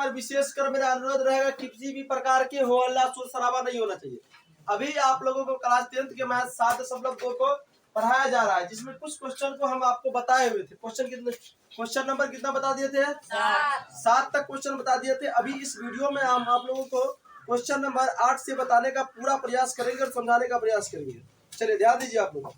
पर विशेषकर मेरा अनुरोध रहेगा किसी भी प्रकार के हो हल्ला शोर शराबा नहीं होना चाहिए। अभी आप लोगों को क्लास 10th के मैथ 7.2 को पढ़ाया जा रहा है, जिसमें कुछ क्वेश्चन को हम आपको बताए हुए थे। क्वेश्चन नंबर कितना बता दिए थे? 7 तक क्वेश्चन बता दिए थे। अभी इस वीडियो में हम आप लोगों को क्वेश्चन नंबर 8 से बताने का पूरा प्रयास करेंगे और समझाने का प्रयास करेंगे। चलिए ध्यान दीजिए, आप लोग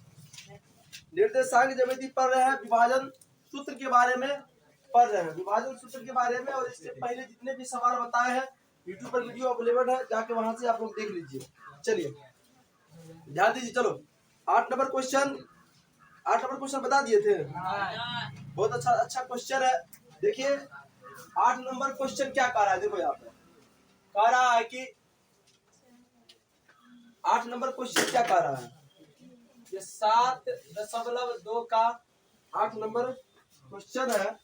निर्देशांक ज्यामिति पढ़ रहे हैं, विभाजन सूत्र के बारे में पढ़ रहे हैं, विभाजन सूत्र के बारे में। और इससे पहले जितने भी सवाल बताए हैं यूट्यूब पर वीडियो अवेलेबल है, जाके वहां से आप लोग देख लीजिए। चलिए ध्यान दीजिए। चलो 8 नंबर क्वेश्चन बता दिए थे। बहुत अच्छा क्वेश्चन है। देखिए 8 नंबर क्वेश्चन क्या कह रहा है, देखो यहाँ पे कह रहा है कि 8 नंबर क्वेश्चन क्या कह रहा है, ये 7.2 का 8 नंबर क्वेश्चन है।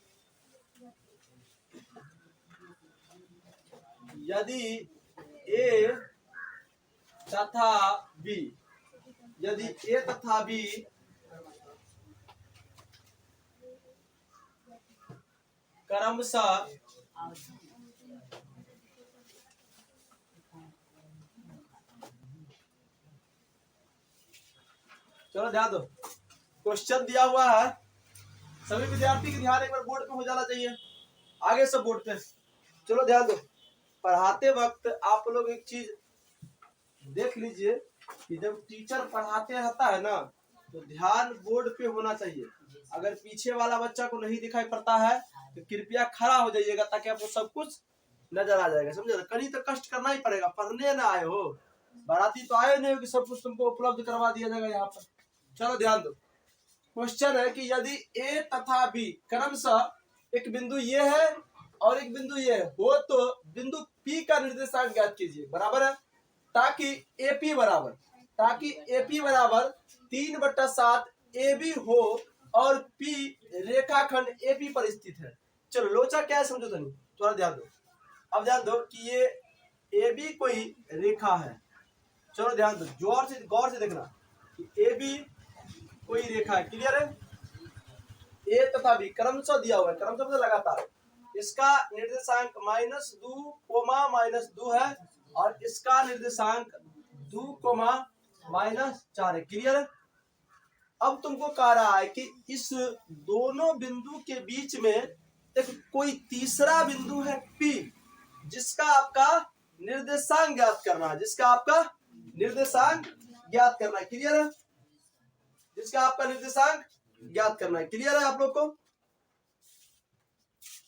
यदि ए तथा बी, यदि ए तथा बी क्रमशः चलो ध्यान दो, क्वेश्चन दिया हुआ है। सभी विद्यार्थी के ध्यान एक बार बोर्ड पे हो जाना चाहिए, आगे सब बोर्ड पे। चलो ध्यान दो, पढ़ाते वक्त आप लोग एक चीज देख लीजिए कि जब टीचर पढ़ाते रहता है ना, तो ध्यान बोर्ड पे होना चाहिए। अगर पीछे वाला बच्चा को नहीं दिखाई पड़ता है तो कृपया खड़ा हो जाइएगा, ताकि आपको सब कुछ नजर आ जाएगा, समझे? कहीं तो कष्ट करना ही पड़ेगा, पढ़ने ना आए हो, बाराती तो आए नहीं हो कि सब कुछ तुमको उपलब्ध करवा दिया जाएगा यहाँ पर। चलो ध्यान दो, क्वेश्चन है कि यदि ए तथा बी क्रमशः, एक बिंदु ये है और एक बिंदु ये है, हो तो बिंदु पी का निर्देशांक ज्ञात कीजिए, बराबर है, ताकि एपी बराबर 3/7 ए बी हो और पी रेखाखंड एपी पर स्थित है। चलो लोचा क्या है समझो तो नहीं, थोड़ा ध्यान दो। अब ध्यान दो कि ये ए बी कोई रेखा है। चलो ध्यान दो, गौर से देखना कि ए बी कोई रेखा है, क्लियर है? ए तथा बी क्रमशः दिया हुआ है, क्रमशः मतलब लगातार। इसका निर्देशांक -2, है और इसका निर्देशांक 2, -4 है, क्लियर है? अब तुमको कह रहा है कि इस दोनों बिंदु के बीच में एक कोई तीसरा बिंदु है P, जिसका आपका निर्देशांक ज्ञात करना है, क्लियर है? जिसका आपका निर्देशांक ज्ञात करना है, क्लियर है? आप लोग को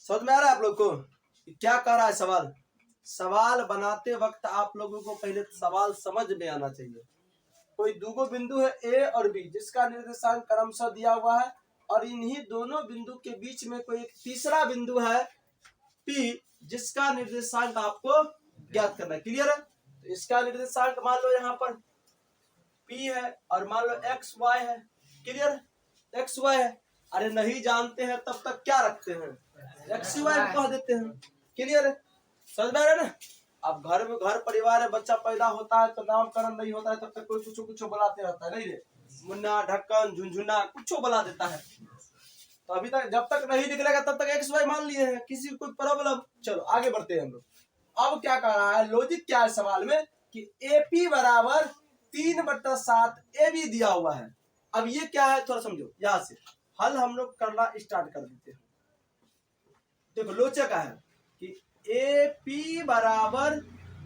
समझ में आ रहा है? आप लोग को क्या कह रहा है सवाल बनाते वक्त आप लोगों को पहले सवाल समझ में आना चाहिए। कोई दो बिंदु है ए और बी, जिसका निर्देशांक क्रमशः दिया हुआ है, और इन्हीं दोनों बिंदु के बीच में कोई एक तीसरा बिंदु है P, जिसका निर्देशांक आपको ज्ञात करना है, क्लियर है? तो इसका निर्देशांक मान लो यहाँ पर P है और मान लो XY है, क्लियर? XY है। अरे नहीं जानते हैं तब तक क्या रखते हैं, XY कह देते हैं, क्लियर है? समझ में आ रहा है ना? अब घर परिवार है, बच्चा पैदा होता है तो नामकरण नहीं होता है तब तक कोई कुछ बुलाते रहता है, नहीं रे मुन्ना, ढक्कन, झुनझुना कुछ बुला देता है। तो अभी तक जब तक नहीं निकलेगा तब तक XY मान लिए हैं, किसी को कोई प्रॉब्लम। चलो आगे बढ़ते हैं हम लोग। अब क्या कह रहा है, लॉजिक क्या है सवाल में कि AP बराबर 3/7 AB दिया हुआ है। अब ये क्या है थोड़ा समझो, यहाँ से हल हम लोग करना स्टार्ट कर देते हैं। देखो लोचा का है कि AP बराबर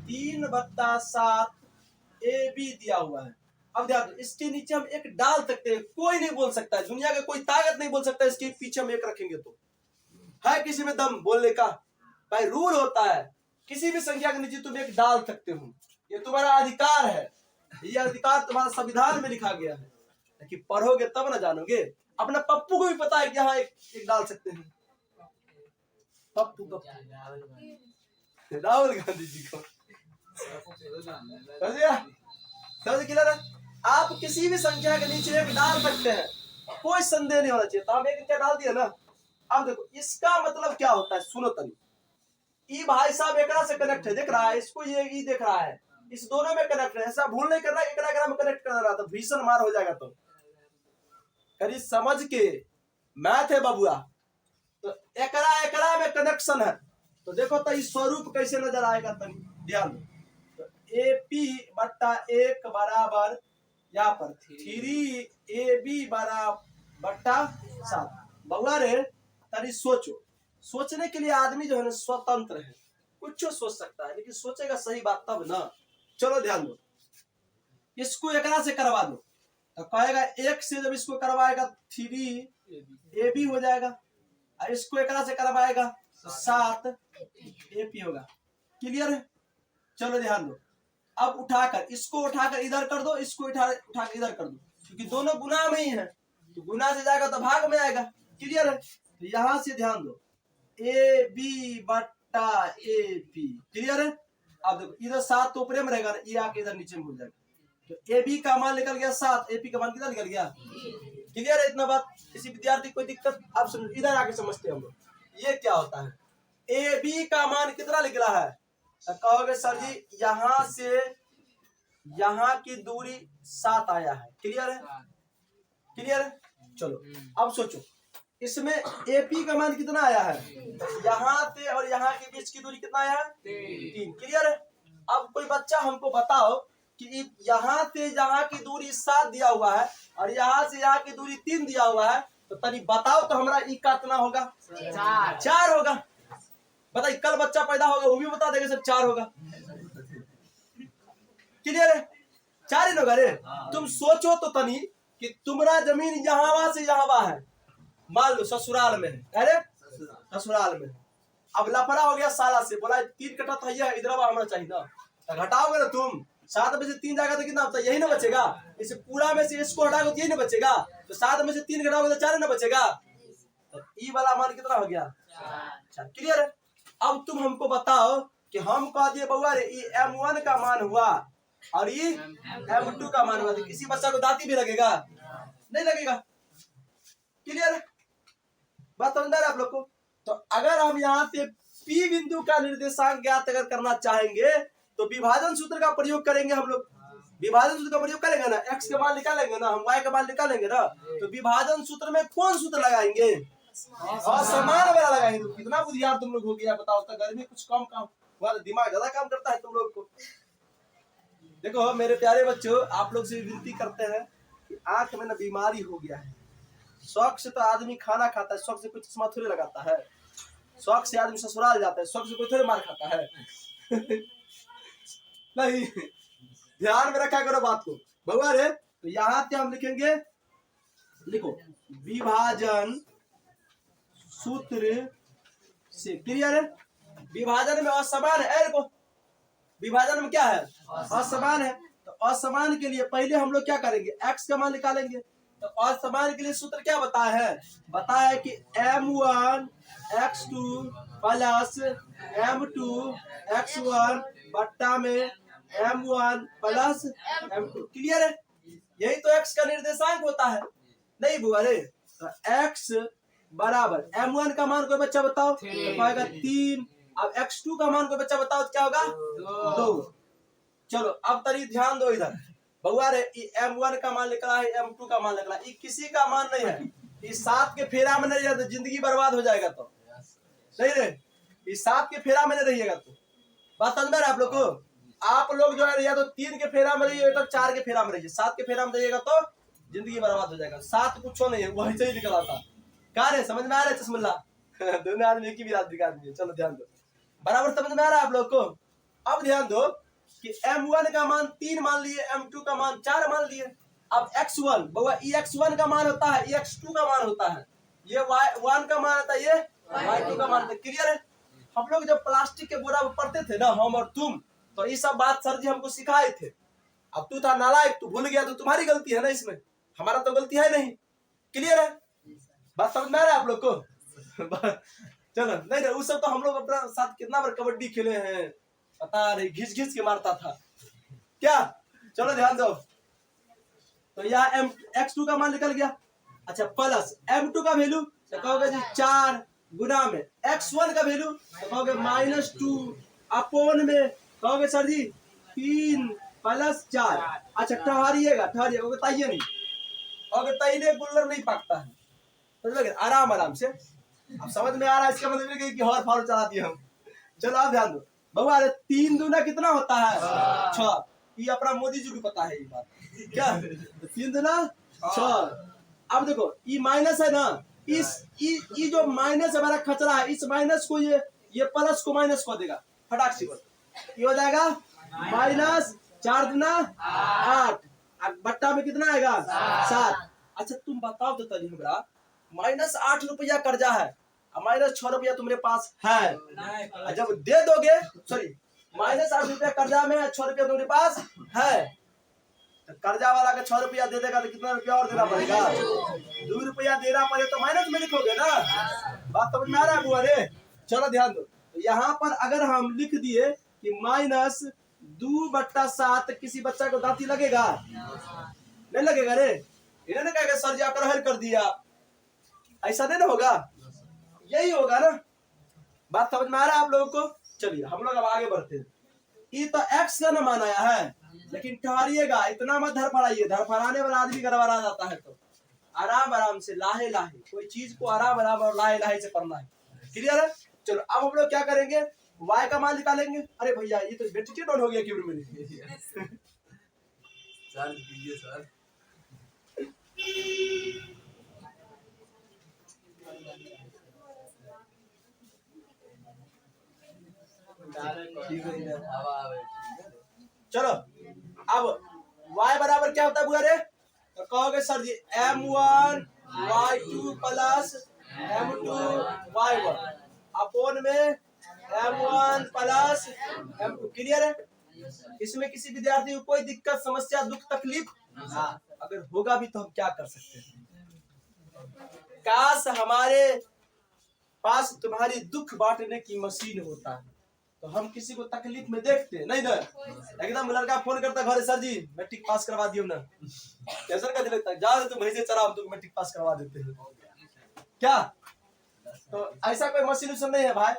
3/7 AB दिया हुआ है। अब ध्यान दो, इसके नीचे हम एक डाल सकते हैं, कोई नहीं बोल सकता है, दुनिया का कोई ताकत नहीं बोल सकता है इसके पीछे हम एक रखेंगे तो। है किसी में दम बोलने का? भाई रूल होता है, किसी भी संख्या के नीचे तुम एक डाल सकते हो, ये तुम्हारा अधिकार है, ये अधिकार तुम्हारा संविधान में लिखा गया है। लेकिन पढ़ोगे तब ना जानोगे। अपना पप्पू को भी पता है कि यहाँ एक डाल सकते हैं, पप्पू राहुल गांधी जी को, समझ क्लियर है? आप किसी भी संख्या के नीचे एक डाल सकते हैं, कोई संदेह नहीं होना चाहिए। तो हम एक क्या डाल दिया ना। अब देखो इसका मतलब क्या होता है, सुनो तनी। ई भाई साहब एकरा से कनेक्ट है, देख रहा है इसको, ये ई देख रहा है, इस दोनों में कनेक्ट है। ऐसा भूल नहीं करना एकरा में कनेक्ट कर रहा था, भीषण मार हो जाएगा। तो कहीं समझ के मैथ है बबुआ, तो एकरा में कनेक्शन है, तो देखो तो इस स्वरूप कैसे नजर आएगा, तनी ध्यान दो। तो AP बट्टा 1 बराबर यहाँ पर 3AB बट्टा 7। बउआ रे तनी सोचो, सोचने के लिए आदमी जो है ना स्वतंत्र है, कुछ सोच सकता है, लेकिन सोचेगा सही बात तब ना। चलो ध्यान दो, इसको एकरा से करवा दो तो कहेगा 1 से जब इसको करवाएगा 3AB हो जाएगा, और इसको एकरा से करवाएगा तो 7AP होगा। क्लियर है? चलो ध्यान दो, अब उठाकर इसको उठाकर इधर कर दो, इसको उठाकर इधर कर दो, क्योंकि दोनों गुना में ही है, तो गुना से जाएगा तो भाग में आएगा। क्लियर है? तो यहां से ध्यान दो, AB बट्टा AP। क्लियर है? अब देखो इधर 7 तो ऊपर में रहेगा ना, ये आके इधर नीचे में हो जाएगा, तो AB का मान निकल गया 7, AP का मान कितना निकल गया। क्लियर है? इतना बात किसी विद्यार्थी को कोई दिक्कत? आप समझ, इधर आके समझते हैं हम लोग ये क्या होता है। AB का मान कितना निकला है, तो कहोगे सर जी यहाँ से यहाँ की दूरी 7 आया है। क्लियर है? क्लियर है? चलो अब सोचो, इसमें AP का मान कितना आया है, यहाँ से और यहाँ के बीच की दूरी कितना आया है, 3। क्लियर है? अब कोई बच्चा हमको बताओ कि यहाँ से यहाँ की दूरी 7 दिया हुआ है और यहाँ से यहाँ की दूरी 3 दिया हुआ है, तो तनी बताओ तो हमारा ई का कितना होगा, 4 होगा। बताइए, कल बच्चा पैदा होगा वो भी बता देगा सर 4 होगा। क्लियर है? 4 ही होगा रे। तुम सोचो तो तनी कि तुम्हारा जमीन यहाँ से यहाँ है, मान लो ससुराल में है, अरे ससुराल में, अब लफड़ा हो गया साला से, बोला 3 कट्ठा था इधर हमारा चाहिए ना, तो घटाओगे ना तुम, 7 में से 3 जाएगा तो कितना होता है, यही ना बचेगा। इसे पूरा में से इसको हटाओगे तो यही ना बचेगा, तो 7 में से 3 घटाओगे तो 4 ना बचेगा, तो ई वाला मान कितना हो गया, 4। क्लियर है? अब तुम हमको बताओ कि हम कह दिए बउआ रे ये M1 का मान हुआ और ये M2 का मान हुआ, तो किसी बच्चा को दांती भी लगेगा, नहीं लगेगा। क्लियर है? बात समझ में आ रहा है आप लोग को? तो अगर हम यहाँ से P बिंदु का निर्देशांक ज्ञात अगर करना चाहेंगे तो विभाजन सूत्र का प्रयोग करेंगे हम लोग। विभाजन सूत्र का प्रयोग करेंगे ना, x का मान निकालेंगे ना, हम y का मान निकालेंगे ना, तो विभाजन सूत्र में कौन सूत्र लगाएंगे, असमान वाला लगाएंगे। तो कितना बुद्धियार तुम लोग हो गया बताओ, तो गर्मी कुछ कम काम हुआ, दिमाग ज्यादा काम करता है तुम लोग को। देखो मेरे प्यारे बच्चों, आप लोग से विनती करते हैं कि आंख में ना बीमारी हो गया है। शौक से तो आदमी खाना खाता है, शौक से कोई चश्मा थोड़ी लगाता है, शौक से आदमी ससुराल जाता है, शौक से कोई थोड़ी मार खाता है। नहीं, ध्यान में रखा करो बात को बउआ रे। तो यहाँ से हम लिखेंगे, लिखो विभाजन सूत्र से। क्लियर है? विभाजन में असमान है, देखो विभाजन में क्या है, असमान है, तो असमान के लिए पहले हम लोग क्या करेंगे, x का मान निकालेंगे। तो असमान के लिए सूत्र क्या बताया है, बताया है कि M1 x2 plus M2 x1 बट्टा में M1 प्लस M2। क्लियर है? यही तो x का निर्देशांक होता है, नहीं बुआ रे। तो x बराबर M1 का मान कोई बच्चा बताओ, तो पाएगा 3। अब x2 का मान कोई बच्चा बताओ तो क्या होगा, 2। चलो अब तरी ध्यान दो इधर बउआ रे, M1 का मान निकला है, M2 का मान निकला है, ये किसी का मान नहीं है, इस 7 के फेरा में नहीं रहिएगा तो जिंदगी बर्बाद हो जाएगा। तो नहीं रे, इस 7 के फेरा में नहीं रहिएगा तो बात समझ में आप लोग को। आप लोग जो है या तो 3 के फेरा में रहिए, तो 4 के फेरा में रहिए, 7 के फेरा में रहिएगा तो जिंदगी बर्बाद हो जाएगा। 7 कुछ नहीं है, वही से ही निकल आता। कहा रे, समझ में आ रहा है चश्मल्ला? दोनों आदमी एक ही बिरादरी का आदमी है। चलो ध्यान दो, बराबर समझ में आ रहा है आप लोग को। अब ध्यान दो कि M1 का मान 3 मान लिए, M2 का मान 4 मान लिए। अब x1 बउआ x1 का मान होता है, x2 का मान होता है, ये y1 का मान होता है, ये y2 का मान होता है। क्लियर है? हम लोग जब प्लास्टिक के बोरा में पढ़ते थे ना, हम और तुम, तो ये सब बात सर जी हमको सिखाए थे। अब तू था नालायक, तू भूल गया तो तुम्हारी गलती है ना, इसमें हमारा तो गलती है नहीं। क्लियर है? बात समझ में आ रहा है आप लोग को? चलो नहीं नहीं, उस सब तो हम लोग अपना साथ कितना बार कबड्डी खेले हैं, पता नहीं, घिस घिस के मारता था क्या। चलो ध्यान दो, तो यहाँ x2 का मान निकल गया। अच्छा, प्लस M2 का वैल्यू तो कहोगे जी 4 गुना में x1 का वैल्यू तो कहोगे -2 अपोन में कहोगे सर जी 3 प्लस 4। अच्छा ठहरिएगा, बताइए नहीं, और तैले गुल्लर नहीं पकता है, समझ लगे, आराम आराम से। अब समझ में आ रहा है, इसका मतलब कि हॉर फाड़ चला दिया हम। चलो आप ध्यान दो बबुआ, अरे 3 दूना कितना होता है 6। ये अपना मोदी जी को पता है ये बात क्या, 3 दूना 6। अब देखो ये माइनस है ना, इस ये जो माइनस हमारा खचरा है, इस माइनस को ये प्लस को माइनस कर देगा फटाक से, ये हो जाएगा माइनस 4 दूना 8, बट्टा में कितना आएगा 7। अच्छा तुम बताओ तो तनी हमरा, माइनस 8 रुपया कर्जा है और माइनस 6 रुपया तुम्हारे पास है, जब दे दोगे, सॉरी माइनस 8 रुपया कर्जा में 6 रुपया तुम्हारे पास है, तो कर्जा वाला का 6 रुपया दे देगा तो कितना रुपया और देना पड़ेगा, 2 रुपया देना पड़े तो माइनस में लिखोगे ना। बात समझ में आ रहा है बुआ रे? चलो ध्यान दो, तो यहाँ पर अगर हम लिख दिए कि माइनस 2/7, किसी बच्चा को दांती लगेगा? नहीं लगेगा रे, इन्होंने कहेगा सर जी आपका हल कर दिया, ऐसा नहीं ना होगा, यही होगा ना। बात समझ में आ रहा है आप लोगों को? चलिए हम लोग अब आगे बढ़ते हैं। ये तो एक्स का न मानाया है, लेकिन ठहरिएगा, इतना मत धड़फड़ाइए, धड़फड़ाने वाला आदमी गड़बड़ा जाता है। तो आराम आराम से, लाहे लाहे, कोई चीज को आराम आराम और लाहे लाहे से करना है। क्लियर है? चलो अब हम लोग क्या करेंगे, y का मान निकालेंगे। अरे भैया ये तो बैटरी डाउन हो गया क्यों मेरी? चार्ज कीजिए सर। चलो अब y बराबर क्या होता है बुआ रे? तो कहोगे सर जी m1 y2 plus m2 y1 upon में m1 प्लस m2। क्लियर है? इसमें किसी विद्यार्थी को कोई दिक्कत, समस्या, दुख, तकलीफ अगर होगा भी तो हम क्या कर सकते हैं? काश हमारे पास तुम्हारी दुख बांटने की मशीन होता है तो हम किसी को तकलीफ में देखते नहीं ना। एकदम लड़का फोन करता घर, सर जी मैट्रिक पास करवा दियो ना, कैसा का लगता है, जा तुम भेजे चला, हम तुम मैट्रिक पास करवा देते हैं क्या? तो ऐसा कोई मशीन उसन नहीं है भाई।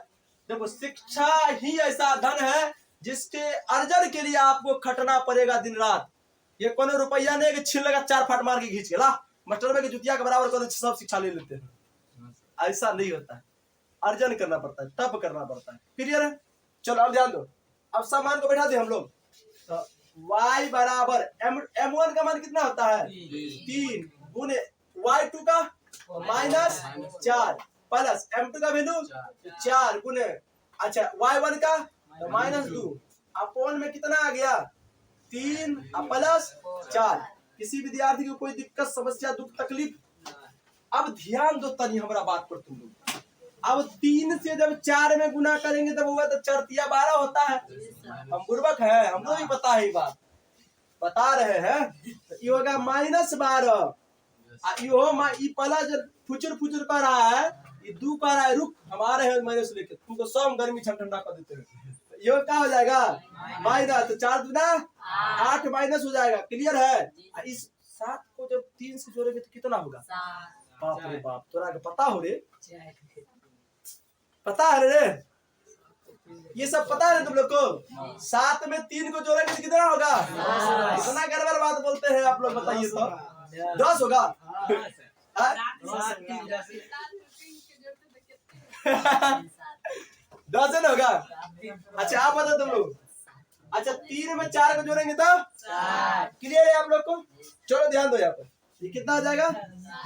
देखो शिक्षा ही ऐसा धन है जिसके अर्जन के लिए आपको खटना पड़ेगा दिन रात। ये कोनो रुपया नहीं कि छीन लगा 4 फाट मार के खींच के ला मास्टर में की जुतिया के बराबर कर सब शिक्षा ले लेते हैं, ऐसा नहीं होता है। अर्जन करना पड़ता है, तब करना पड़ता है। क्लियर है? चलो अब ध्यान दो, अब सामान को बैठा दे हम लोग। तो y बराबर m1 का मान कितना होता है 3 गुने y2 का -4 प्लस m2 का वैल्यू 4 गुने, अच्छा y1 का तो -2 अपोन में कितना आ गया 3 प्लस 4। किसी विद्यार्थी को कोई दिक्कत, समस्या, दुख, तकलीफ? अब ध्यान दो तनी हमारा बात पर तुम लोग। अब 3 से जब 4 में गुना करेंगे तब हुआ तो 4 तिया 12 होता है। हम बुर्बक है, हमको भी पता है, ये बात बता रहे हैं। तो ये होगा -12, ये प्लस फुचुर फुचुर कर रहा है, ये 2 कर रहा है, रुक हमारे है माइनस लेके तुमको सब गर्मी ठंडा कर देते हैं। ये क्या हो जाएगा माइनस, तो 4 दूना 8 माइनस हो जाएगा। क्लियर है? इस 7 को जब 3 से जोड़ेंगे तो कितना होगा? बाप रे बाप, तोरा के पता हो रे, पता है रे, ये सब पता है तुम लोग को। 7 में 3 को जोड़ेंगे तो कितना होगा? इतना गड़बड़ बात बोलते हैं आप लोग, बताइए तो 10 होगा? 10 नहीं होगा? अच्छा आप बताओ तुम लोग। अच्छा 3 में 4 को जोड़ेंगे तो क्लियर है आप लोग को? चलो ध्यान दो यहाँ पर, ये कितना हो जाएगा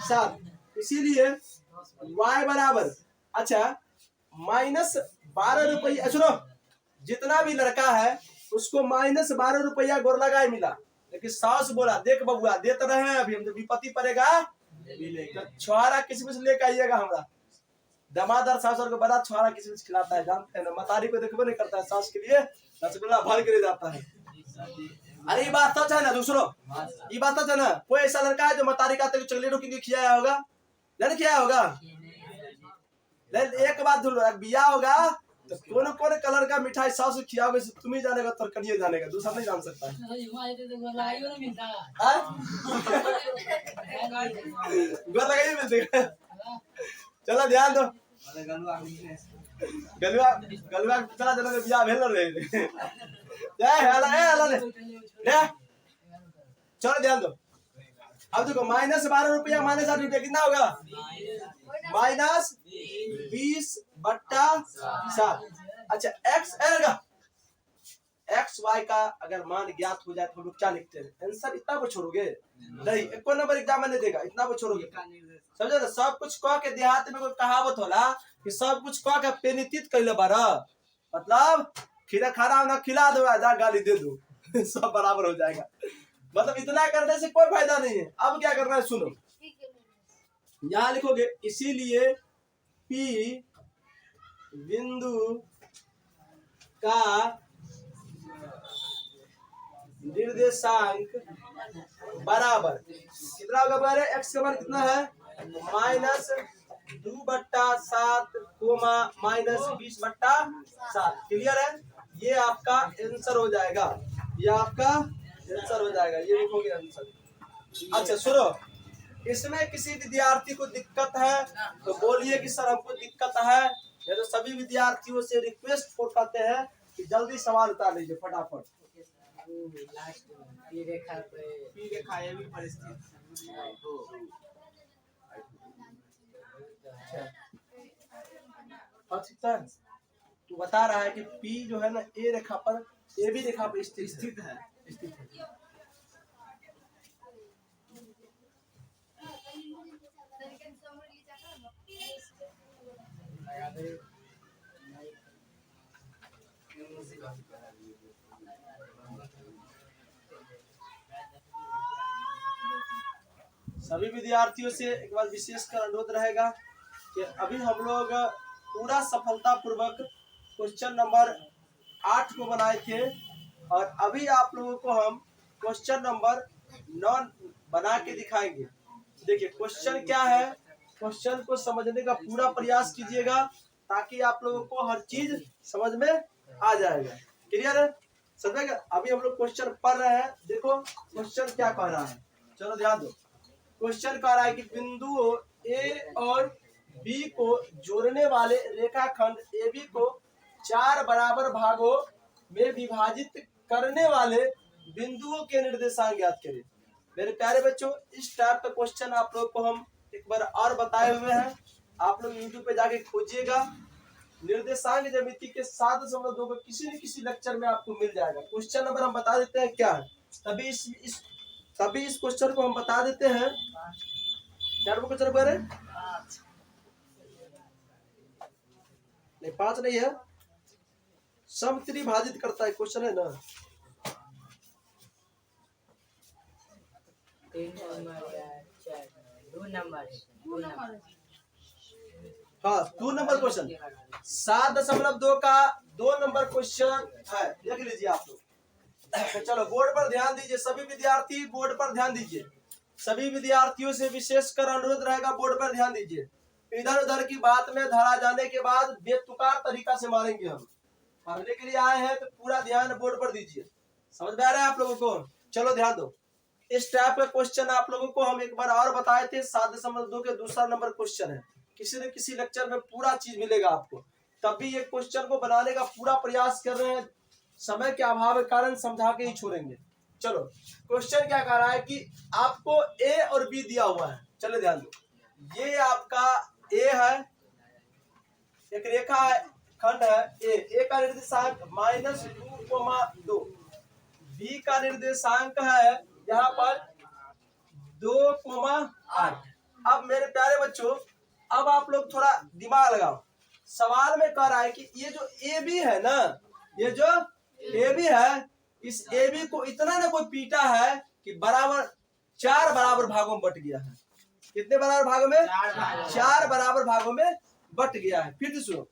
7। इसीलिए y बराबर, अच्छा -12 रुपया, सुनो जितना भी लड़का है उसको -12 रुपया गोर लगाए मिला, लेकिन सास बोला देख बबुआ देते रहे हैं, अभी हम जब विपत्ति पड़ेगा तो छुहारा किसमिस लेकर आइएगा। हमारा दमादार सास और को बड़ा छुहारा किसमिस खिलाता है, जानते हैं ना। मतारी को देखबो नहीं करता है, सास के लिए रसगुल्ला भर के ले जाता है। अरे ये बात सच है ना दूसरों, ये बात सच है ना। कोई ऐसा लड़का है जो मतारी का चॉकलेटों की खिलाया होगा? नहीं खिलाया होगा। एक बात धुल बिया होगा तो कौन कौन कलर का मिठाई सास को खिलाओगे तुम ही जानेगा, तो कनिए जानेगा, दूसरा नहीं जान सकता है। गोर लगाइए मिलते। चलो ध्यान दो, गलुआ गलुआ चला चलो बिया भेल रे। चलो ध्यान दो, अब देखो -12 रुपया -8 रुपया कितना होगा? -20/7। अच्छा एक्स आएगा, एक्स वाई का अगर मान ज्ञात हो जाए तो हम लोग क्या लिखते हैं? आंसर इतना पर छोड़ोगे नहीं, एक नंबर एग्जाम में नहीं देगा, इतना पर छोड़ोगे। समझे ना? सब कुछ कह के देहात में कोई कहावत होला कि सब कुछ कह के पेनितित कैले बारा, मतलब खीरा खाना ना खिला दो जा गाली दे दो सब बराबर हो जाएगा। मतलब इतना करने से कोई फायदा नहीं है। अब क्या करना है सुनो, यहाँ लिखोगे इसीलिए P बिंदु का निर्देशांक बराबर कितना होगा? बारे एक्स का मान कितना है? -2/7 कोमा -20/7। क्लियर है? ये आपका आंसर हो जाएगा, ये आपका आंसर हो जाएगा, ये लिखोगे आंसर। अच्छा सुनो, इसमें किसी विद्यार्थी को दिक्कत है तो बोलिए कि सर हमको दिक्कत है। ये तो सभी विद्यार्थियों से रिक्वेस्ट करते हैं कि जल्दी सवाल उतार लीजिए फटाफट। पी रेखा ये भी परिस्थिति तू बता रहा है कि P जो है ना ए रेखा पर, ए भी रेखा पर स्थित है। सभी विद्यार्थियों से एक बार विशेष कर अनुरोध रहेगा कि अभी हम लोग पूरा सफलतापूर्वक क्वेश्चन नंबर 8 को बनाए थे और अभी आप लोगों को हम क्वेश्चन नंबर 9 बना के दिखाएंगे। देखिए क्वेश्चन क्या है, क्वेश्चन को समझने का पूरा प्रयास कीजिएगा ताकि आप लोगों को हर चीज समझ में आ जाएगा। क्लियर है? समझेगा? अभी हम लोग क्वेश्चन पढ़ रहे हैं। देखो क्वेश्चन क्या कह रहा है, चलो ध्यान दो। क्वेश्चन कह रहा है कि बिंदुओं ए और बी को जोड़ने वाले रेखाखंड ए बी को 4 बराबर भागों में विभाजित करने वाले बिंदुओं के निर्देशांक ज्ञात करें। मेरे प्यारे बच्चों, इस टाइप का क्वेश्चन आप लोग को हम एक बार और बताए हुए हैं, आप लोग YouTube पे जाके खोजिएगा। निर्देशांक ज्यामिति के 7.2 को किसी न किसी लेक्चर में आपको मिल जाएगा। क्वेश्चन नंबर हम बता देते हैं क्या है, तभी इस क्वेश्चन को हम बता देते हैं। क्या क्वेश्चन नंबर है? नहीं 5 नहीं है, समत्रिभाजित करता है क्वेश्चन है ना। 2 नंबर हाँ 2 नंबर क्वेश्चन, 7.2 का 2 नंबर क्वेश्चन है, लिख लीजिए आप लोग। चलो बोर्ड पर ध्यान दीजिए, सभी विद्यार्थी बोर्ड पर ध्यान दीजिए। सभी विद्यार्थियों से विशेषकर अनुरोध रहेगा, बोर्ड पर ध्यान दीजिए। इधर उधर की बात में धरा जाने के बाद बेतुकार तरीका से मारेंगे हम। पढ़ने के लिए आए हैं तो पूरा ध्यान बोर्ड पर दीजिए। समझ में आ रहा है आप लोगों को? चलो ध्यान दो। इस टाइप का क्वेश्चन आप लोगों को हम एक बार और बताए थे, 7.2 के दूसरा नंबर क्वेश्चन है। किसी न किसी लेक्चर में पूरा चीज मिलेगा आपको, तब भी ये क्वेश्चन को बनाने का पूरा प्रयास कर रहे हैं, समय के अभाव के कारण समझा के ही छोड़ेंगे। चलो क्वेश्चन क्या कह रहा है कि आपको ए और बी दिया हुआ है। चलो ध्यान दो, ये आपका ए है, एक रेखा खंड है ए का निर्देशांक -2,2, बी का निर्देशांक है यहाँ पर 2,8। अब मेरे प्यारे बच्चों, अब आप लोग थोड़ा दिमाग लगाओ। सवाल में कह रहा है कि ये जो ए बी है ना, ये जो ए बी है, इस ए बी को इतना ना कोई पीटा है कि बराबर 4 बराबर भागों में बट गया है। कितने बराबर भागों में? 4 बराबर भागों में बट गया है। फिर सुनो,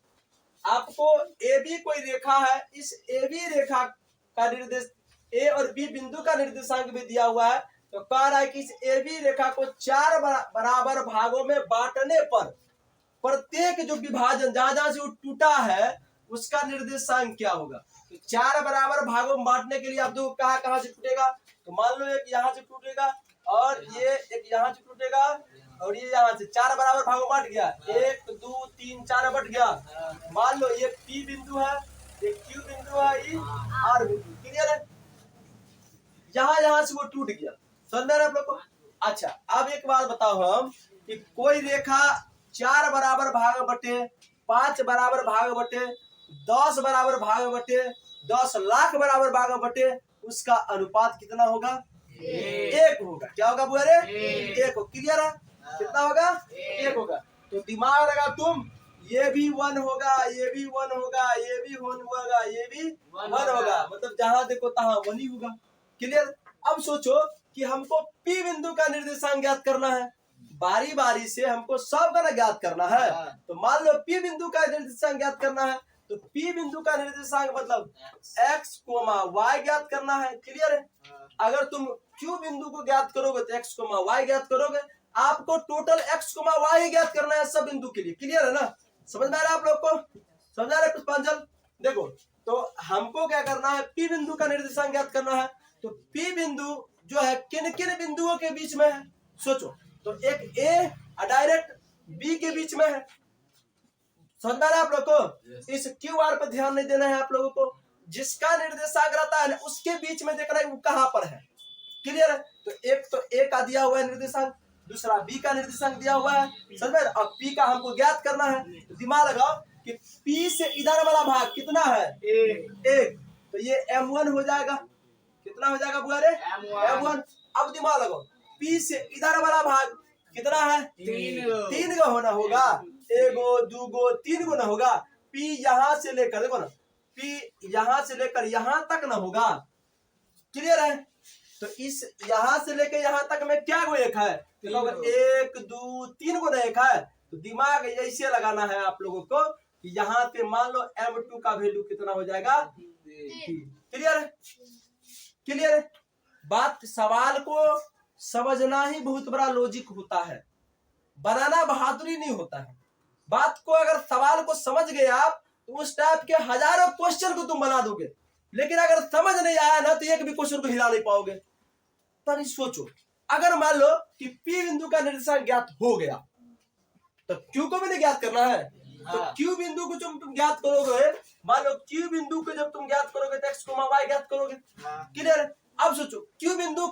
आपको ए बी कोई रेखा है, इस ए बी रेखा का निर्देश ए और बी बिंदु का निर्देशांक भी दिया हुआ है। तो कह रहा है कि इस ए बी रेखा को 4 बराबर भागों में बांटने पर प्रत्येक जो विभाजन जहां जहां से वो टूटा है उसका निर्देशांक क्या होगा। तो 4 बराबर भागों में बांटने के लिए आप देखो कहाँ से टूटेगा। तो मान लो एक यहाँ से टूटेगा और ये एक यहाँ से टूटेगा और ये यहाँ से 4 बराबर भागों में बांट गया, 1 2 3 4 बट गया। मान लो ये पी बिंदु है, ये क्यू बिंदु है, ये आर बिंदु। क्लियर है? यहाँ से वो टूट गया। समझ में आ रहा है आप लोग को? अच्छा अब एक बात बताओ हम कि कोई रेखा 4 बराबर भाग बटे 5 बराबर भाग बटे 10 बराबर भाग बटे 10 लाख बराबर भाग बटे उसका अनुपात कितना होगा? 1 होगा। क्या होगा बुआरे? 1 हो। क्लियर है? कितना होगा? 1 होगा। तो दिमाग लगा तुम, ये भी 1 होगा, ये भी 1 होगा, ये भी 1 होगा, ये भी 1 होगा, मतलब जहां देखो तहां 1 ही होगा। क्लियर? अब सोचो कि हमको P बिंदु का निर्देशांक ज्ञात करना है, बारी बारी से हमको सब का ज्ञात करना है। तो मान लो P बिंदु का निर्देशांक ज्ञात करना है, तो P बिंदु का निर्देशांक मतलब x, y ज्ञात करना है। क्लियर है? अगर तुम Q बिंदु को ज्ञात करोगे तो x, y ज्ञात करोगे, आपको टोटल x, y ही ज्ञात करना है सब बिंदु के लिए। क्लियर है ना? समझ में आ रहा है आप लोग को? समझ आ रहा है पुष्पांजल? देखो, तो हमको क्या करना है, P बिंदु का निर्देशांक ज्ञात करना है। तो P बिंदु जो है किन किन बिंदुओं के बीच में है? सोचो, तो एक A डायरेक्ट B के बीच में है। समझ में आ रहा है आप लोग को? इस QR पर ध्यान नहीं देना है आप लोगों को, जिसका निर्देशांक रहता है उसके बीच में देखना है वो कहां पर है। क्लियर है? तो एक तो A का दिया हुआ है निर्देशांक, दूसरा B का निर्देशांक दिया हुआ है। समझ में? अब P का हमको ज्ञात करना है। तो दिमाग लगाओ कि P से इधर वाला भाग कितना है? 1। तो ये M1 हो जाएगा। कितना हो जाएगा बुआरे? M1। अब दिमाग लगाओ, P से इधर वाला भाग कितना है? 3 का होना होगा। 1 2 3 गो ना होगा। P यहां से लेकर, देखो ना, P यहां से लेकर यहां तक ना होगा। क्लियर है? तो इस यहां से लेकर यहां तक में क्या गो एक है? 1 2 3 गो ना एक है। तो दिमाग ऐसे लगाना है आप लोगों को कि यहाँ पे मान लो M2 का वैल्यू कितना हो जाएगा? 3। क्लियर है? क्लियर है? बात, सवाल को समझना ही बहुत बड़ा लॉजिक होता है, बनाना बहादुरी नहीं होता है। बात को अगर सवाल को समझ गए आप तो उस टाइप के हजारों क्वेश्चन को तुम बना दोगे, लेकिन अगर समझ नहीं आया ना तो एक भी क्वेश्चन को हिला नहीं पाओगे। तो सोचो, अगर मान लो कि P बिंदु का निर्देशांक ज्ञात हो गया तो Q को भी नहीं ज्ञात करना है। तो Q बिंदु को जब तुम ज्ञात करोगे, मान लो Q बिंदु को जब तुम ज्ञात करोगे तो x, y ज्ञात करोगे। क्लियर? अब सोचो Q बिंदु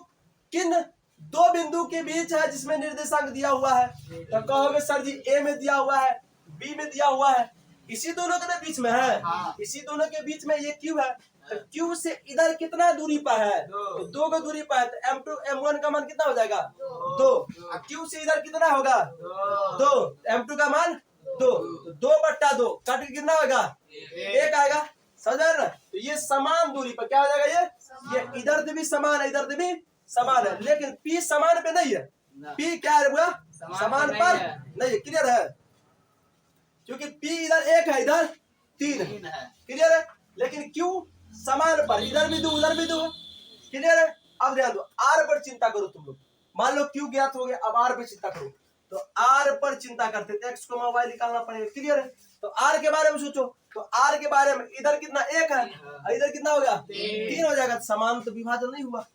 किन दो बिंदु के बीच है जिसमें निर्देशांक दिया हुआ है? तो कहोगे सर जी A में दिया हुआ है, B में दिया हुआ है, इसी दोनों के बीच में है। इसी दोनों के बीच में ये Q है। तो Q से इधर कितना दूरी पर है? तो 2 को दूरी पर है। तो M2 M1 का मान कितना हो जाएगा? 2। Q से इधर कितना होगा? 2। M2 का मान 2। तो 2/2 काट के कितना होगा? 1 आएगा। समझ रहे ना? तो ये समान दूरी पर क्या हो जाएगा? ये इधर से भी समान है, इधर से भी समान है, लेकिन P समान पे नहीं है। P क्या है बुआ? समान पर नहीं है। क्लियर है? क्योंकि P इधर 1 है, इधर 3 है। क्लियर है? लेकिन Q समान पर, इधर भी 2 उधर भी 2 है। क्लियर है? अब ध्यान दो, R पर चिंता करो तुम लोग। मान लो Q ज्ञात हो गया, अब R पर चिंता करो। तो R पर चिंता करते थे, x, y निकालना पड़ेगा। क्लियर है? तो R के बारे में सोचो, तो R के बारे में इधर कितना 1 है, इधर कितना हो गया? 3 हो जाएगा। समान तो विभाजन नहीं हुआ।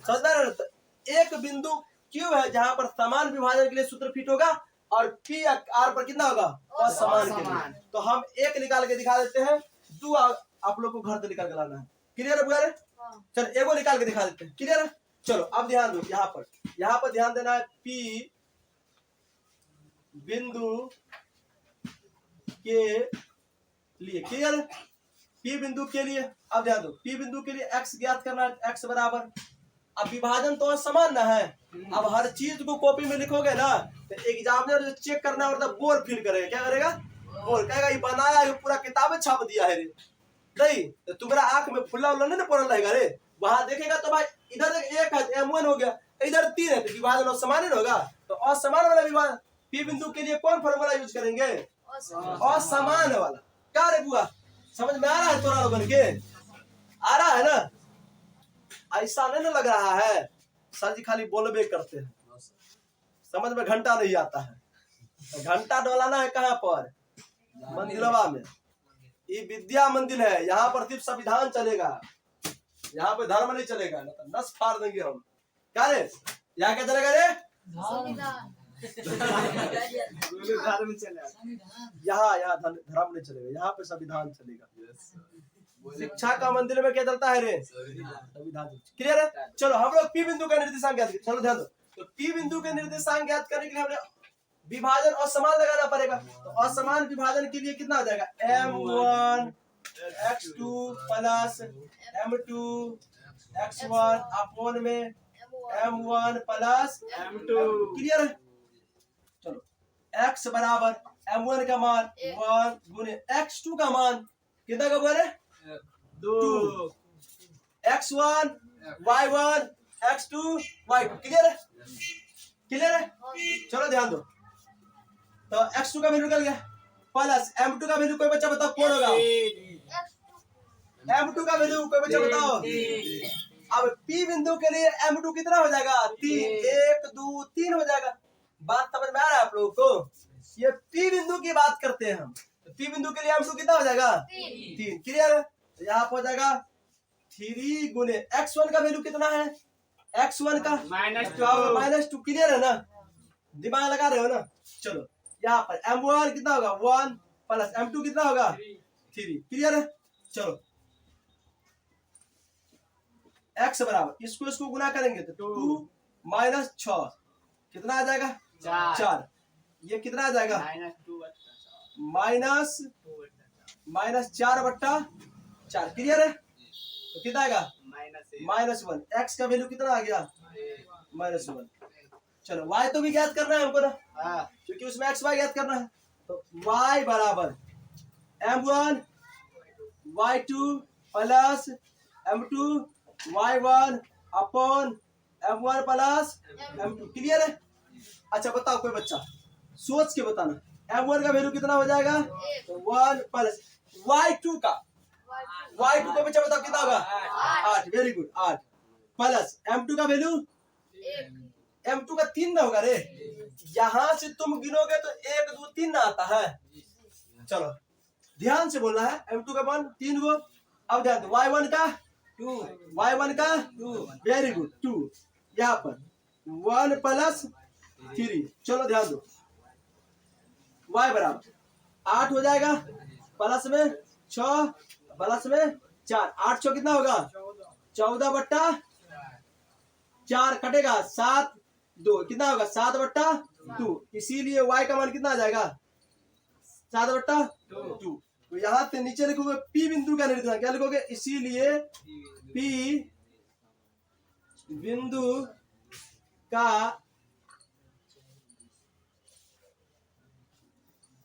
समझना है? तो एक बिंदु Q है जहां पर समान विभाजन के लिए सूत्र फिट होगा, और P R पर कितना होगा? असमान के लिए। तो हम 1 निकाल के दिखा देते हैं, 2 आप लोग को घर से निकाल के लाना है। क्लियर है बुआरे? चल एगो निकाल के दिखा देते हैं। क्लियर है? चलो अब ध्यान दो, यहाँ पर ध्यान देना है P बिंदु के लिए। क्लियर है? P बिंदु के लिए अब ध्यान दो, P बिंदु के लिए x ज्ञात करना है। x बराबर, अब विभाजन तो समान ना है। अब हर चीज को कॉपी में लिखोगे ना तो एग्जामिनर जो चेक करना है मतलब बोर फील करेगा। क्या करेगा? बोर कहेगा ये बनाया है, पूरा किताबें छाप दिया है रे। नहीं तो तुम्हारा आंख में फुल्ला उल्ला नहीं पड़ल रहेगा रे। वहां देखेगा तो भाई इधर 1 है, M1 हो गया, इधर 3 है, तो विभाजन असमान नहीं होगा। तो असमान वाला विभाजन P बिंदु के लिए कौन फॉर्मूला यूज करेंगे? असमान वाला। क्या रे बुआ, समझ में आ रहा है तोरा लोगन के? आ रहा है ना? ऐसा नहीं ना लग रहा है सर जी खाली बोलबे करते हैं, समझ में घंटा नहीं आता है। तो घंटा डोलाना है कहाँ पर? मंदिरवा में। ये विद्या मंदिर है, यहाँ पर सिर्फ संविधान चलेगा, यहाँ पे धर्म नहीं चलेगा, ना तो नस फाड़ देंगे हम। क्या रे, यहाँ क्या चलेगा रे? धर्म चलेगा। यहाँ धर्म नहीं चलेगा, यहाँ पे संविधान चलेगा। शिक्षा का मंदिर में क्या चलता है रे? संविधान। क्लियर है? चलो हम लोग P बिंदु का निर्देशांक ज्ञात करें। चलो ध्यान दो, तो P बिंदु के निर्देशांक ज्ञात करने के लिए हमने विभाजन और समान लगाना पड़ेगा। तो असमान विभाजन के लिए कितना हो जाएगा, m1 x2 plus m2 x1 upon में m1 प्लस M2 क्लियर है। चलो x बराबर m1 का मान 1 गुने x2 का मान कितना का बोले 2 x1 y1 x2 y2 clear है, क्लियर है। चलो ध्यान दो, तो x2 का वैल्यू निकल गया प्लस m2 का वैल्यू कोई बच्चा बताओ कौन होगा, m2 का वैल्यू कोई बच्चा बताओ। अब P बिंदु के लिए m2 कितना हो जाएगा 3, 1 2 3 हो जाएगा। बात समझ में आ रहा है आप लोगों को, ये P बिंदु की बात करते हैं हम। तो P बिंदु के लिए m2 कितना हो जाएगा 3, क्लियर है। तो यहाँ पर हो जाएगा 3 गुने x1 का वैल्यू कितना है, x1 का -2 क्लियर है ना, दिमाग लगा रहे हो ना। चलो यहाँ पर m1 कितना होगा 1 प्लस m2 कितना होगा 3, क्लियर है। चलो x बराबर इसको गुना करेंगे तो 2 माइनस 6 कितना आ जाएगा 4, ये कितना आ जाएगा -4/4, क्लियर है। तो कितना आएगा -1, x का वैल्यू कितना आ गया -1। चलो y तो भी ज्ञात करना है हमको ना, क्योंकि उसमें x y ज्ञात करना है। तो y बराबर m1 y2 plus m2 y1 upon m1 plus m2, clear है। अच्छा बताओ कोई बच्चा सोच के बताना, m1 का वैल्यू कितना हो जाएगा तो 1 प्लस y2 का बच्चा बताओ कितना होगा 8, वेरी गुड 8 प्लस m2 का वैल्यू m2 का 3 ना होगा रे, यहां से तुम गिनोगे तो 1 2 3 ना आता है। चलो ध्यान से बोलना है, m2 का मान 3 गो। अब ध्यान दो y1 का 2, वेरी गुड 2, यहाँ पर 1 प्लस 3। चलो ध्यान दो y बराबर 8 हो जाएगा प्लस में 6 प्लस में 4, 8 6 कितना होगा 14/4 कटेगा 7 2 कितना होगा 7/2, इसीलिए y का मान कितना आ जाएगा 7/2। तो यहाँ से नीचे लिखोगे P बिंदु का निर्देशांक, क्या लिखोगे, इसीलिए P बिंदु का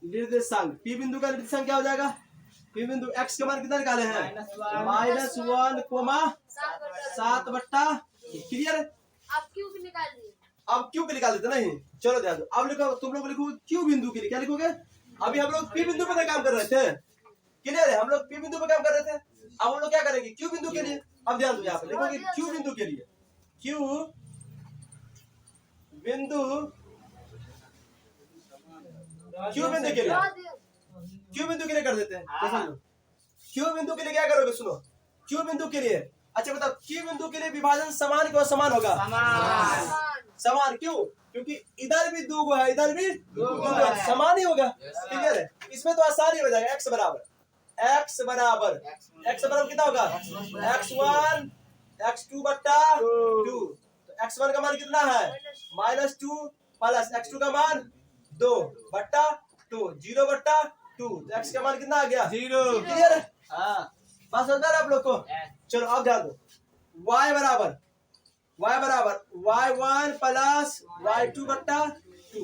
निर्देशांक, P बिंदु का निर्देशांक क्या हो जाएगा, P बिंदु x का मान कितना निकाले हैं -1,7/, क्लियर है। आप क्यों निकाल दिए? अब क्यू के निकाल देते नहीं। चलो ध्यान दो, अब लिखो तुम लोग लिखोगे क्यू बिंदु के लिए, क्या लिखोगे, अभी हम लोग P बिंदु पे काम कर रहे थे, क्लियर है, हम लोग P बिंदु पे काम कर रहे थे। अब हम लोग क्या करेंगे क्यू बिंदु के लिए। अब ध्यान दो यहाँ पे लिखोगे क्यू बिंदु के लिए, क्यू बिंदु के लिए कर देते हैं। क्यू बिंदु के लिए क्या करोगे, सुनो क्यू बिंदु के लिए, अच्छा बताओ क्यू बिंदु के लिए विभाजन समान क्यों समान होगा, समान क्यों, क्योंकि इधर भी 2 है इधर भी 2 है, समान ही होगा, क्लियर है। इसमें तो आसानी हो जाएगा, x बराबर कितना होगा x1 x2/2, तो x1 का मान कितना है -2 प्लस x2 का मान 2/2, 0/2, तो x का मान कितना आ गया 0, क्लियर है। बात समझ रहे आप लोग को। चलो अब ध्यान दो y बराबर y1 प्लस y2/2।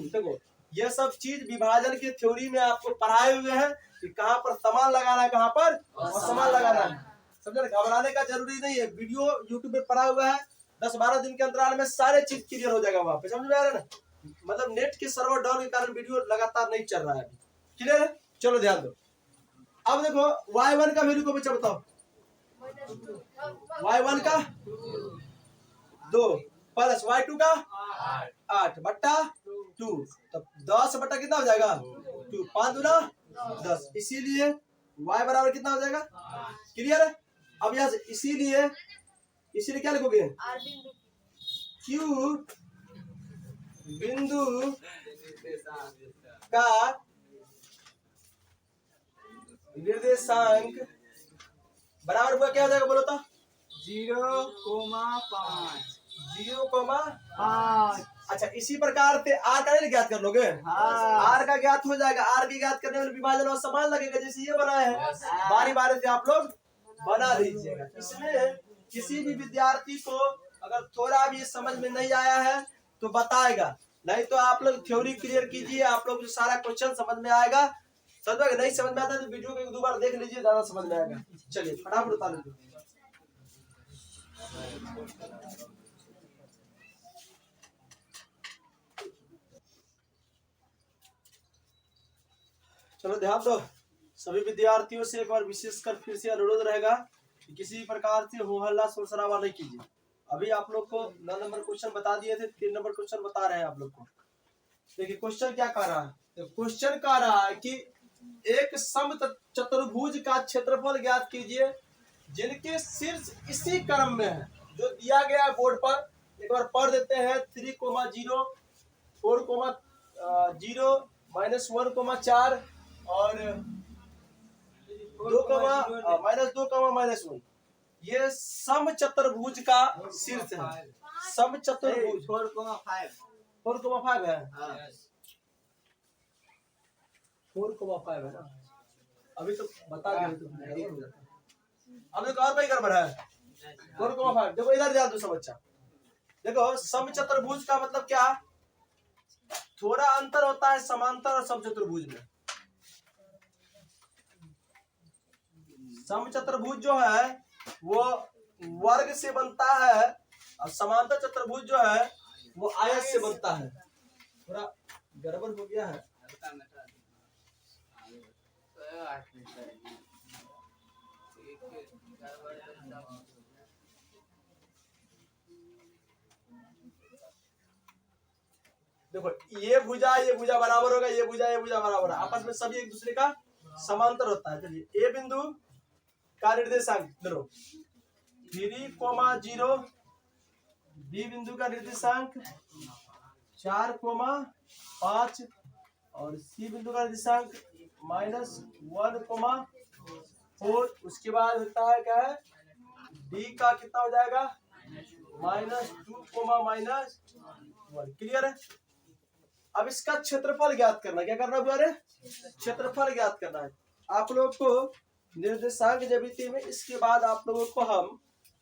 देखो ये सब चीज विभाजन के थ्योरी में आपको पढ़ाए हुए हैं कि कहाँ पर समान लगाना है, कहाँ पर असमान लगाना है, समझे। घबराने का जरूरी नहीं है, वीडियो यूट्यूब पे पढ़ा हुआ है, 10-12 दिन के अंतराल में सारे चीज क्लियर हो जाएगा वहां पे, समझ में आ रहा है ना। मतलब नेट के सर्वर डाउन के कारण वीडियो लगातार नहीं चल रहा है अभी, क्लियर है। चलो ध्यान दो, अब देखो y1 का वैल्यू को बच्चा बताओ, y1 का 2 प्लस y2 का 8/2, तो 10 कितना हो जाएगा 2, 5 दूना 10, इसीलिए y बराबर कितना हो जाएगा, क्लियर है। अब यहाँ से इसीलिए क्या लिखोगे, क्यू बिंदु का निर्देशांक बराबर हुआ क्या हो जाएगा, बोलो तो 0,5 अच्छा इसी प्रकार से आर का नहीं ज्ञात कर लोगे। आर का ज्ञात हो जाएगा। आर की ज्ञात करने में विभाजन और समान लगेगा जैसे ये बनाए हैं। बारी बारी से आप लोग बना लीजिएगा। इसमें किसी भी विद्यार्थी को अगर थोड़ा भी समझ में नहीं आया है तो बताएगा, नहीं तो आप लोग थ्योरी क्लियर कीजिए, आप लोग सारा क्वेश्चन समझ में आएगा। समझ में नहीं समझ में आता तो वीडियो को एक दो बार देख लीजिए, ज्यादा समझ में आएगा। चलिए फटाफट उतार लीजिए। चलो ध्यान दो, सभी विद्यार्थियों से एक बार विशेषकर फिर से अनुरोध रहेगा कि किसी प्रकार से हो हल्ला शोर शराबा नहीं कीजिए। अभी आप लोग को 9 नंबर क्वेश्चन बता दिए थे, 3 नंबर क्वेश्चन बता रहे हैं आप लोग को। देखिए क्वेश्चन क्या कह रहा है, तो क्वेश्चन कह रहा है कि एक सम चतुर्भुज का क्षेत्रफल ज्ञात कीजिए जिनके शीर्ष इसी क्रम में है जो दिया गया है बोर्ड पर। एक बार पढ़ देते हैं। 3, 0, 4, 0, -1, 4 और 2, -2, -1 ये सम चतुर्भुज का शीर्ष है। सम चतुर्भुज 4,5 है। 4,5 है ना, अभी तो बता दिए तो अभी तो और भाई गड़बड़ है। 4,5 देखो इधर ध्यान दो सब बच्चा। देखो सम चतुर्भुज का मतलब क्या, थोड़ा अंतर होता है समांतर और सम चतुर्भुज में। सम चतुर्भुज जो है वो वर्ग से बनता है और समांतर चतुर्भुज जो है वो आयत से बनता है। थोड़ा गड़बड़ हो गया है। देखो ये भुजा बराबर होगा, ये भुजा बराबर है, आपस में सभी एक दूसरे का समांतर होता है। चलिए ए बिंदु का निर्देशांक लो 3,0, बी बिंदु का निर्देशांक 4,5 और सी बिंदु का निर्देशांक -1,4। उसके बाद होता है क्या है, डी का कितना हो जाएगा -2, क्लियर है। अब इसका क्षेत्रफल ज्ञात करना, क्या करना है, क्षेत्रफल ज्ञात करना है आप लोग को निर्देशांक ज्यामिति में। इसके बाद आप लोगों को हम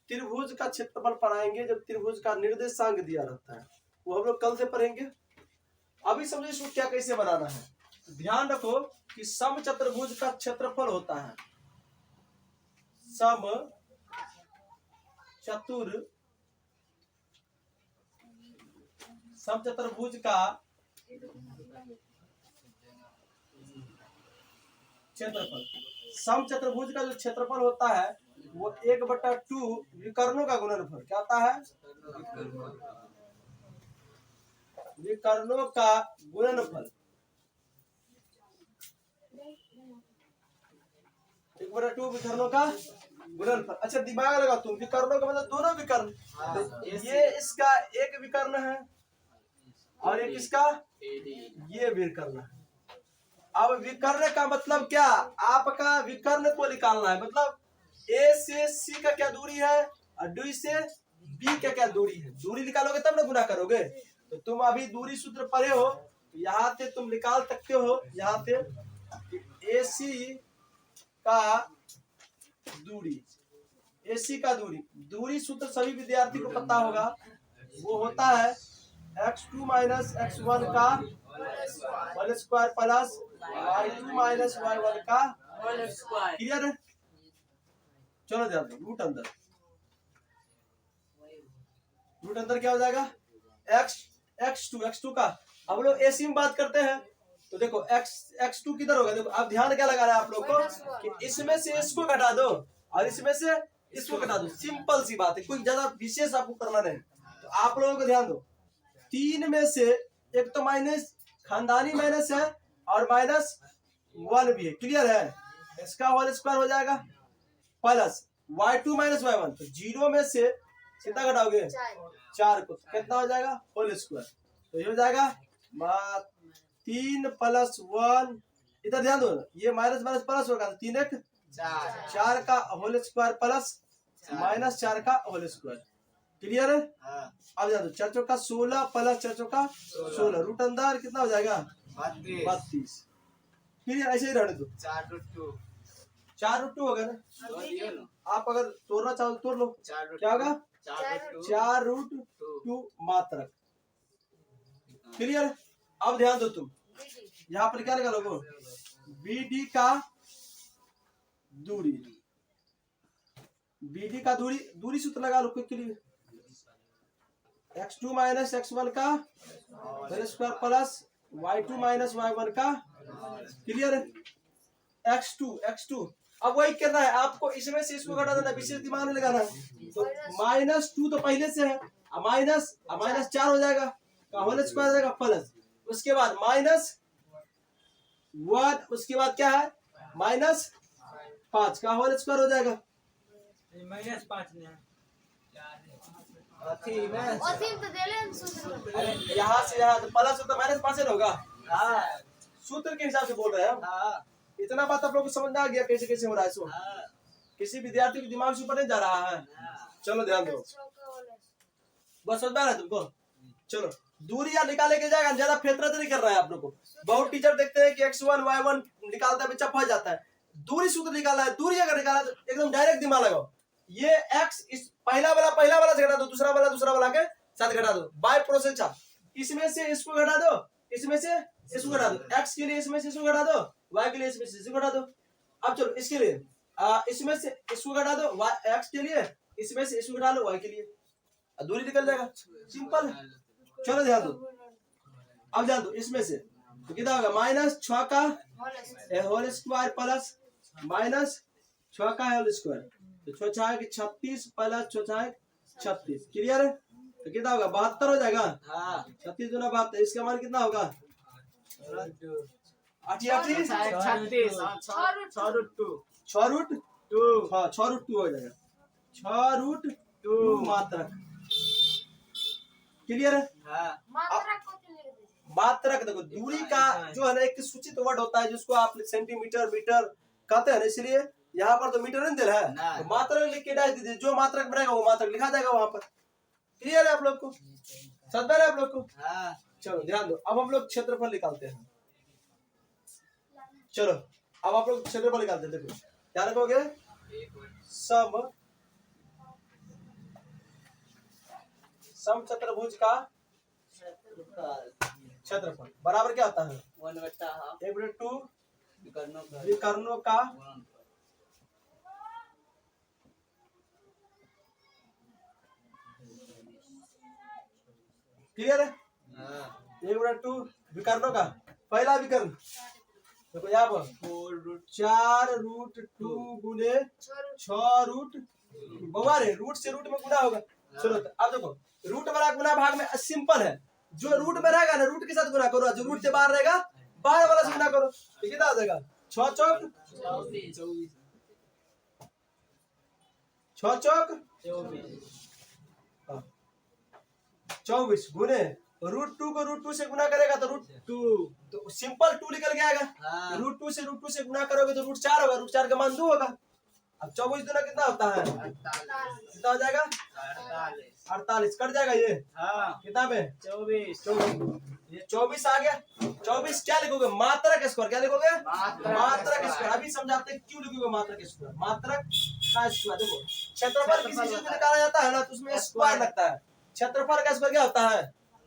त्रिभुज का क्षेत्रफल पढ़ाएंगे, जब त्रिभुज का निर्देशांक दिया रहता है वो हम लोग कल से पढ़ेंगे। अभी समझिए इसको क्या कैसे बनाना है। ध्यान रखो कि सम चतुर्भुज का क्षेत्रफल होता है, सम चतुर्भुज का क्षेत्रफल। सम चतुर्भुज का जो क्षेत्रफल होता है वो 1/2 विकर्णों का गुणनफल। क्या होता है, विकर्णों का गुणनफल। 1/2 विकर्णों का गुणनफल। अच्छा दिमाग लगा तुम, विकर्णों का मतलब दोनों विकर्ण। ये इसका एक विकर्ण है और एक इसका ये विकर्ण है। अब विकर्ण का मतलब क्या, आपका विकर्ण को निकालना है। मतलब ए से सी का क्या दूरी है और डी से बी का क्या दूरी है। दूरी निकालोगे तब ना गुना करोगे। तो तुम अभी दूरी सूत्र पढ़े हो, तो यहाँ से तुम निकाल सकते हो। यहाँ से ए सी का दूरी, AC का दूरी सूत्र सभी विद्यार्थी को पता होगा। वो होता है x2 - x1 का whole square plus y2 - y1 का होल स्क्वायर। क्लियर है। चलो ध्यान दो, रूट अंदर क्या हो जाएगा, x2 का। अब लोग AC में बात करते हैं तो देखो x2 किधर होगा। देखो अब ध्यान क्या लगा रहा है आप लोग को कि इसमें से इसको घटा दो और इसमें से इसको घटा दो। सिंपल सी बात है, कोई ज्यादा विशेष आपको करना नहीं। तो आप लोगों को ध्यान दो, 3 में से एक तो माइनस खानदानी माइनस है और -1 भी है। क्लियर है। इसका होल स्क्वायर हो जाएगा प्लस y2 - y1। तो 0 में से कितना घटाओगे, 4 को, तो कितना हो जाएगा होल स्क्वायर। तो ये हो जाएगा 3 + 1। इधर ध्यान दो, ये माइनस प्लस होगा, 3 × 1 = 4 का होल स्क्वायर प्लस -4 का होल स्क्वायर। क्लियर है? हाँ अब जान दो 4 चौका 16 प्लस 4 चौका 16 रूट अंदर कितना हो जाएगा 32 32। क्लियर, ऐसे ही रहने दो। 4 रूट 2 4 रूट 2 हो गया ना, तो दियो ना आप अगर तोड़ना चाहो तो तोड़ लो। 4 रूट क्या होगा 4 रूट 2 4 रूट 2 मात्रक। क्लियर, अब ध्यान दो तुम यहाँ पर क्या लगा लोगो BD का दूरी, BD का दूरी, दूरी सूत्र लगा लो क्विक लिए x2 माइनस x1 का whole square plus y2 minus y1 का। क्लियर है? x2 अब वही करना है आपको, इसमें से इसको घटा देना, विशेष दिमाग में लगाना है। तो -2 तो पहले से है, अब माइनस 4 हो जाएगा का होल स्क्वायर हो जाएगा प्लस, उसके बाद -1, उसके बाद क्या है -5 का होल स्क्वायर हो जाएगा। -5 ने अथी में और फिर तो दे ले सूत्र अरे यहाँ से यहाँ तो प्लस तो -5 होगा, हाँ सूत्र के हिसाब से बोल रहे हैं हम। हाँ इतना बात आप लोग को समझ में आ गया कैसे कैसे हो रहा है? सो हाँ किसी विद्यार्थी के दिमाग से ऊपर नहीं जा रहा है। चलो ध्यान दो, बस समझ में आ रहा है तुमको? चलो दूरी या निकाले के जाएगा, ज्यादा फेतरत नहीं कर रहा है आप लोग को। बहुत टीचर देखते हैं कि x1 y1 निकालता है, बच्चा फंस जाता है। दूरी सूत्र निकालना है, दूरी अगर निकाला तो एकदम डायरेक्ट दिमाग लगाओ। ये x इस पहला वाला से घटा दो, दूसरा वाला के साथ घटा दो, बाय प्रोसेस चाप। इसमें से इसको घटा दो, इसमें से इसको घटा दो, x के लिए इसमें से इसको घटा दो, y के लिए इसमें से इसको घटा दो। अब चलो इसके लिए इसमें से इसको घटा दो, x के लिए इसमें से इसको घटा लो, y के लिए, दूरी निकल जाएगा, सिंपल। चलो ध्यान दो, अब ध्यान दो इसमें से तो कितना होगा -6 का होल स्क्वायर प्लस -6 का होल स्क्वायर, तो 6 6 36 प्लस 6 6 36। क्लियर है? तो कितना होगा 72 हो जाएगा। हाँ 36 दूना 72, इसका मान कितना होगा 88 6 रूट 2 6 रूट 2 हाँ 6 रूट 2 हो जाएगा, 6 रूट 2 मात्रक। क्लियर है? हाँ मात्रा को तो लिख दे। मात्रक देखो दूरी का जो है ना एक सूचित वर्ड होता है जिसको आप सेंटीमीटर मीटर कहते हैं ना, इसलिए यहाँ पर तो मीटर नहीं दे रहा है, तो मात्रक लिख के डाल दीजिए, जो मात्रक बनेगा वो मात्रक लिखा जाएगा वहां पर। क्लियर है आप लोग को? समझ है आप लोग को? हाँ चलो ध्यान दो, अब हम लोग क्षेत्रफल निकालते हैं। चलो अब आप लोग क्षेत्रफल निकालते हैं। देखो क्या रखोगे, सम चतुर्भुज का क्षेत्रफल बराबर क्या होता है 1/2 विकर्णों का क्लियर है? 1/2 विकर्णों का पहला विकर्ण देखो यहाँ पर 4 रूट 2 गुने 6 रूट बवारे रूट से रूट में गुना होगा। चलो तो अब देखो रूट वाला गुना भाग में सिंपल है, जो रूट में रहेगा ना रूट के साथ गुना करो, जो रूट से बाहर रहेगा बाहर वाला से गुना करो, तो कितना हो जाएगा 6 चौक 24 गुने √2 को √2 से गुना करेगा तो √2, तो सिंपल 2 निकल के आएगा। √2 से गुना करोगे तो √4 होगा, √4 का मान 2 होगा। अब 24 गुना कितना होता है, कितना हो जाएगा 48, कट जाएगा ये कितना में 24, ये 24 आ गया। 24 क्या लिखोगे मात्रक स्क्वायर, क्या लिखोगे मात्रक स्क्वायर। अभी समझाते हैं क्यों लिखोगे मात्रक स्क्वायर, मात्रक का स्क्वायर। देखो क्षेत्रफल किसी चीज में निकाला जाता है ना तो उसमें स्क्वायर लगता है। क्षेत्रफल का स्क्वायर क्या होता है,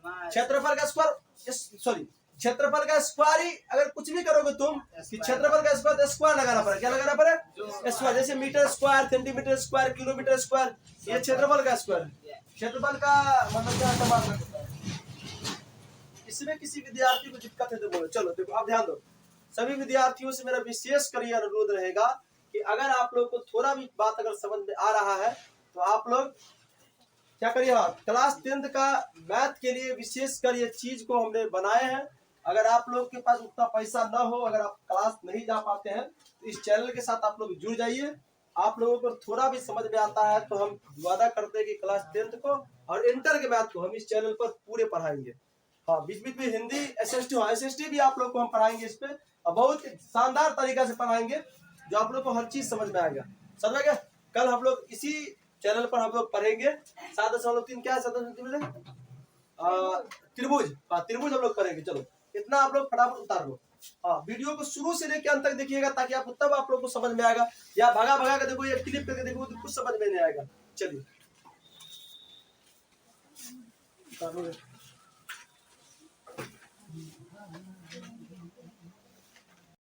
क्षेत्रफल का स्क्वायर सॉरी क्षेत्रफल का स्क्वायर ही अगर कुछ भी करोगे तुम कि क्षेत्रफल का स्क्वायर स्क्वायर लगाना पड़ेगा, क्या लगाना पड़ेगा स्क्वायर। जैसे metre square, centimetre square, kilometre square, ये क्षेत्रफल का स्क्वायर है। क्षेत्रफल का मतलब क्या होता है, इसमें किसी विद्यार्थी को दिक्कत है तो बोलो। चलो देखो अब ध्यान दो, सभी विद्यार्थियों से मेरा विशेष कर यह अनुरोध रहेगा कि अगर आप लोग को थोड़ा भी बात अगर समझ में आ रहा है तो आप लोग क्या करिए, क्लास 10th का मैथ के लिए विशेष कर ये चीज को हमने बनाए हैं। अगर आप लोग के पास उतना पैसा ना हो, अगर आप क्लास नहीं जा पाते हैं तो इस चैनल के साथ आप लोग जुड़ जाइए। आप लोगों को थोड़ा भी समझ में आता है तो हम वादा करते हैं कि क्लास 10th को और इंटर के मैथ को हम इस चैनल पर पूरे पढ़ाएंगे। हाँ बीच बीच में हिंदी SST भी आप लोग को हम पढ़ाएंगे इस पे, और बहुत शानदार तरीका से पढ़ाएंगे जो आप लोग को हर चीज समझ में आएगा। समझ गए? कल हम लोग इसी चैनल पर हम लोग पढ़ेंगे। 7.3 क्या है? 7.3 त्रिभुज। हाँ, त्रिभुज हम लोग पढ़ेंगे। चलो इतना आप लोग फटाफट उतार लो। हाँ, वीडियो को शुरू से लेकर अंत तक देखिएगा ताकि आपको तब आप लोग को समझ में आएगा। या भगा भगा कर देखो, या क्लिप करके देखो तो कुछ समझ में नहीं आएगा। चलिए